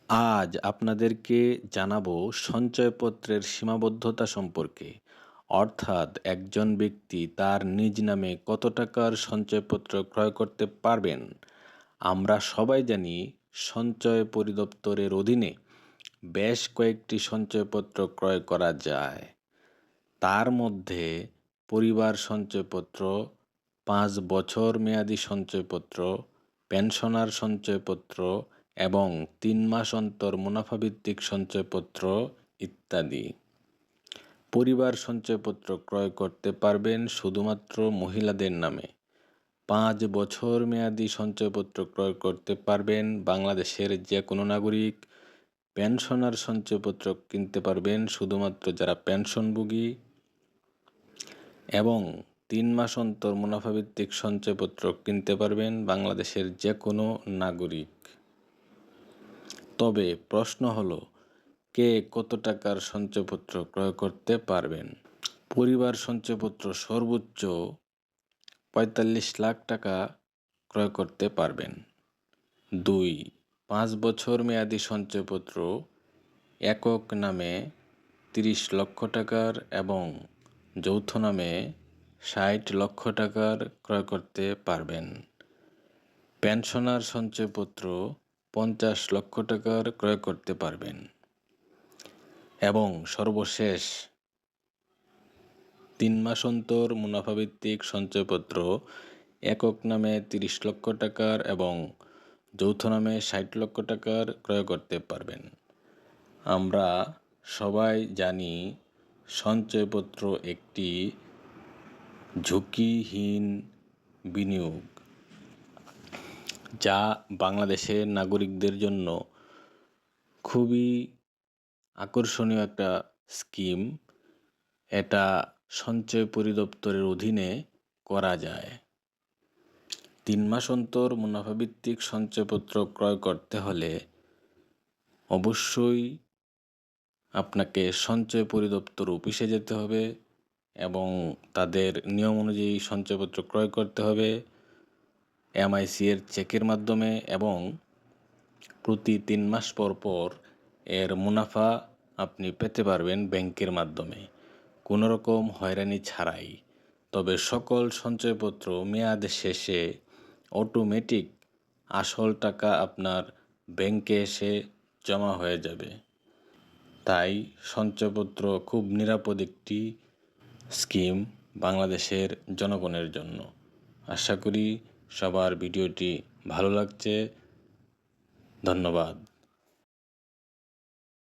আজ আপনাদেরকে জানাবো সঞ্চয়পত্রের সীমাবদ্ধতা সম্পর্কে। অর্থাৎ একজন ব্যক্তি তার নিজ নামে কত টাকার সঞ্চয়পত্র ক্রয় করতে পারবেন। আমরা সবাই জানি সঞ্চয় পরিদপ্তরের অধীনে বেশ কয়েকটি সঞ্চয়পত্র ক্রয় করা যায়। তার মধ্যে পরিবার সঞ্চয়পত্র, ৫ বছর মেয়াদি সঞ্চয়পত্র, পেনশনার সঞ্চয়পত্র এবং ৩ মাস অন্তর মুনাফাভিত্তিক সঞ্চয়পত্র ইত্যাদি। পরিবার সঞ্চয়পত্র ক্রয় করতে পারবেন শুধুমাত্র মহিলাদের নামে। ৫ বছর মেয়াদি সঞ্চয়পত্র ক্রয় করতে পারবেন বাংলাদেশের যে কোনো নাগরিক। পেনশনার সঞ্চয়পত্র কিনতে পারবেন শুধুমাত্র যারা পেনশনভোগী এবং ৩ মাস অন্তর মুনাফাভিত্তিক সঞ্চয়পত্র কিনতে পারবেন বাংলাদেশের যে কোনো নাগরিক। তবে প্রশ্ন হলো, কে কত টাকার সঞ্চয়পত্র ক্রয় করতে পারবেন? পরিবার সঞ্চয়পত্র সর্বোচ্চ ৪৫ লাখ টাকা ক্রয় করতে পারবেন। ২. ৫ বছর মেয়াদি সঞ্চয়পত্র একক নামে ৩০ লক্ষ টাকার এবং যৌথ নামে ৬০ লক্ষ টাকার ক্রয় করতে পারবেন। পেনশনার সঞ্চয়পত্র ৫০ লক্ষ টাকার ক্রয় করতে পারবেন। এবং সর্বশেষ ৩ মাস অন্তর মুনাফাভিত্তিক সঞ্চয়পত্র একক নামে ৩০ লক্ষ টাকার এবং যৌথ নামে ৬০ লক্ষ টাকার ক্রয় করতে পারবেন। আমরা সবাই জানি সঞ্চয়পত্র একটি ঝুঁকিহীন বিনিয়োগ, যা বাংলাদেশের নাগরিকদের জন্য খুবই আকর্ষণীয় একটা স্কিম। এটা সঞ্চয় পরিদপ্তরের অধীনে করা যায়। ৩ মাস অন্তর মুনাফাভিত্তিক সঞ্চয়পত্র ক্রয় করতে হলে অবশ্যই আপনাকে সঞ্চয় পরিদপ্তর অফিসে যেতে হবে এবং তাদের নিয়ম অনুযায়ী সঞ্চয়পত্র ক্রয় করতে হবে MIC এর চেকের মাধ্যমে এবং প্রতি ৩ মাস পর পর এর মুনাফা আপনি পেতে পারবেন ব্যাংকের মাধ্যমে, কোনো রকম হয়রানি ছাড়াই। তবে সকল সঞ্চয়পত্র মেয়াদ শেষে অটোমেটিক আসল টাকা আপনার ব্যাংকে এসে জমা হয়ে যাবে। তাই সঞ্চয়পত্র খুব নিরাপদ একটি স্কিম বাংলাদেশের জনগণের জন্য। আশা করি সবার ভিডিওটি ভালো লাগছে। ধন্যবাদ।